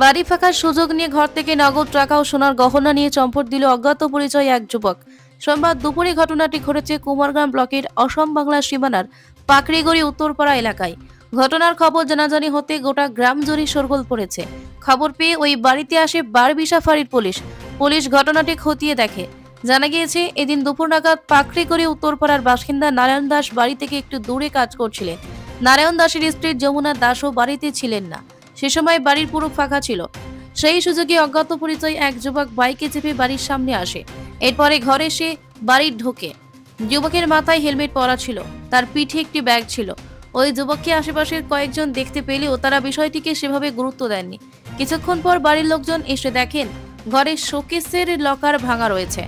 বাড়ি ফাঁকার সুযোগ নিয়ে ঘর থেকে নগদ টাকা ও সোনার গহনা নিয়ে চম্পট দিল অজ্ঞাত পরিচয় এক যুবক। সোমবার দুপুরে ঘটনাটি ঘটেছে কুমারগ্রাম ব্লকের অসম বাংলা সীমানার পাকড়িগড়ি উত্তরপাড়া এলাকায়। ঘটনার খবর জানাজানি হতে গোটা গ্রাম জুড়ে শোরগোল পড়েছে। খবর পেয়ে ওই বাড়িতে আসে বারবিশা ফাঁড়ির পুলিশ ঘটনাটি খতিয়ে দেখে। জানা গিয়েছে এদিন দুপুর নাগাদ পাকড়িগড়ি উত্তরপাড়ার বাসিন্দা নারায়ণ দাস বাড়ি থেকে একটু দূরে কাজ করছিলেন। নারায়ণ দাসের স্ত্রী যমুনা দাসও বাড়িতে ছিলেন না। সে সময় বাড়ির পুরো ফাঁকা ছিল। সেই সুযোগে অজ্ঞাত পরিচয় এক যুবক বাইকে চেপে বাড়ির সামনে আসে। এরপরে ঘরে সে বাড়ির ঢোকে। যুবকের মাথায় হেলমেট পরা ছিল, তার পিঠে একটি ব্যাগ ছিল। ওই যুবককে আশেপাশের কয়েকজন দেখতে পেলেও তারা বিষয়টিকে সেভাবে গুরুত্ব দেননি। কিছুক্ষণ পর বাড়ির লোকজন এসে দেখেন ঘরের শোকেসের লকার ভাঙা রয়েছে।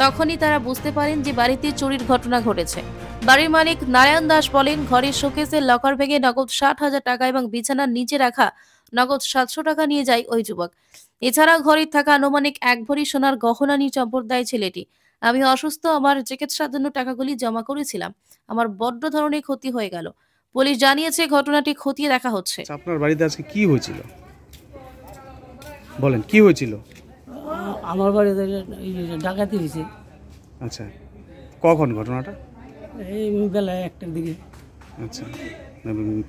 তখনই তারা বুঝতে পারেন যে বাড়িতে চুরির ঘটনা ঘটেছে। বাড়ির মালিক নারায়ণ দাস বলেন, ঘরের শোকেসের লকার ভেঙে নগদ 60,000 টাকা এবং বিছানার নিচে রাখা নগদ 700 টাকা নিয়ে যায় ওই যুবক। এছাড়া ঘরে থাকা আনুমানিক 1 ভরি সোনার গহনা নিয়ে চম্পট দেয় ছেলেটি। আমি অসুস্থ, আমার চিকিৎসার জন্য টাকাগুলি জমা করেছিলাম, আমার বড্ড ধরনের ক্ষতি হয়ে গেল। পুলিশ জানিয়েছে ঘটনাটি খতিয়ে দেখা হচ্ছে। আপনার বাড়িতে আজকে কি হয়েছিল বলেন, কি হয়েছিল? আমার বাড়িতে ডাকাতি হয়েছে। আচ্ছা, কখন ঘটনাটা? এই বেলা 1টার দিকে। আচ্ছা,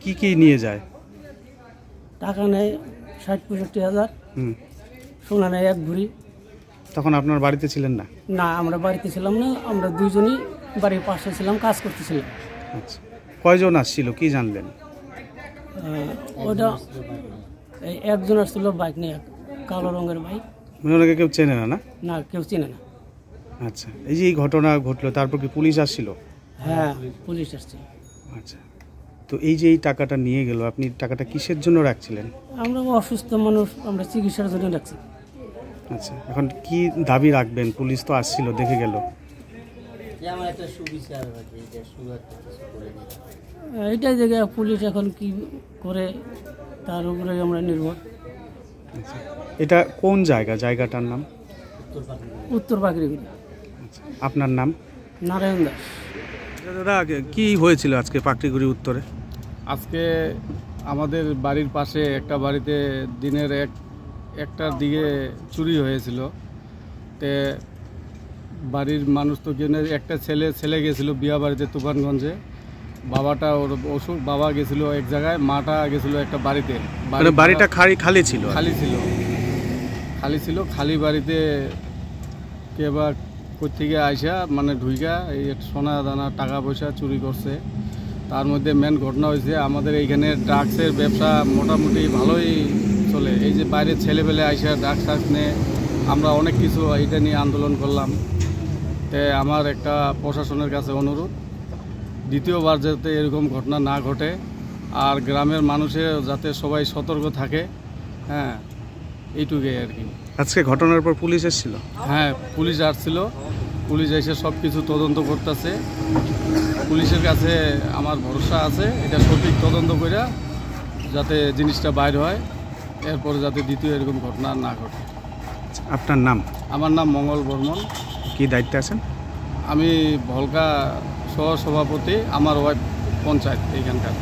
কি কি নিয়ে যায়? টাকা নেয় 60-65 হাজার, সোনা নেয় 1 ভরি। তখন আপনার বাড়িতে ছিলেন না? না, আমরা বাড়িতে ছিলাম না, আমরা দুইজনই বাড়ির পাশে ছিলাম, কাজ করতেছিলাম। আচ্ছা, কয়জন আসছিল কি জানলেন? ওটা একজন আসছিল বাইক নিয়ে, কালো রঙের বাইক। ওনাকে কেউ চেনে না? না, কেউ চেনে না। আচ্ছা, এই যে এই ঘটনা ঘটলো তারপর কি পুলিশ আসছিল? হ্যাঁ, পুলিশ আসছে। আচ্ছা, তো এই যে এই টাকাটা নিয়ে গেল, আপনি টাকাটা কিসের জন্য রাখছিলেন? আমরা অসুস্থ মানুষ, আমরা চিকিৎসার জন্য রাখছি। আচ্ছা, এখন কি দাবি রাখবেন? পুলিশ তো আসছিল, দেখে গেল। এইটাই জায়গায় পুলিশ এখন কি করে তার উপরে আমরা নির্ভর। আচ্ছা, এটা কোন জায়গাটার নাম? উত্তর পাকড়িগড়ি। আচ্ছা, আপনার নাম? নারায়ণ দাস। দাদা, কি হয়েছিল আজকে পাকড়িগড়ি উত্তরে? আজকে আমাদের বাড়ির পাশে একটা বাড়িতে দিনের একটার দিকে চুরি হয়েছিল। তে বাড়ির মানুষ তো একটা ছেলে গেছিলো বিয়া বাড়িতে তুফানগঞ্জে। বাবাটা ওর অসুখ, বাবা গেছিলো এক জায়গায়, মাটা গেছিলো একটা বাড়িতে। বাড়িটা খালি ছিল? খালি বাড়িতে কে বা কোত্থেকে আইসা মানে ঢুইকা এই সোনা দানা টাকা পয়সা চুরি করছে। তার মধ্যে মেন ঘটনা হয়েছে আমাদের এইখানে ড্রাগসের ব্যবসা মোটামুটি ভালোই চলে। এই যে বাইরের ছেলেপেলে আইসা ড্রাগস নিয়ে আমরা অনেক কিছু এটা নিয়ে আন্দোলন করলাম। তে আমার একটা প্রশাসনের কাছে অনুরোধ, দ্বিতীয়বার যাতে এরকম ঘটনা না ঘটে আর গ্রামের মানুষের যাতে সবাই সতর্ক থাকে। হ্যাঁ, এইটুকুই আর কি। আজকে ঘটনার পর পুলিশ এসেছিল? হ্যাঁ, পুলিশ আসছিল। পুলিশ এসে সব কিছু তদন্ত করতেছে। পুলিশের কাছে আমার ভরসা আছে, এটা সঠিক তদন্ত করে যাতে জিনিসটা বাইর হয়, এরপরে যাতে দ্বিতীয় এরকম ঘটনা না ঘটে। আপনার নাম? আমার নাম মঙ্গল বর্মন। কি দায়িত্বে আছেন? আমি ভলকা সহ সভাপতি, আমার ওয়াইফ পঞ্চায়েত এইখানকার।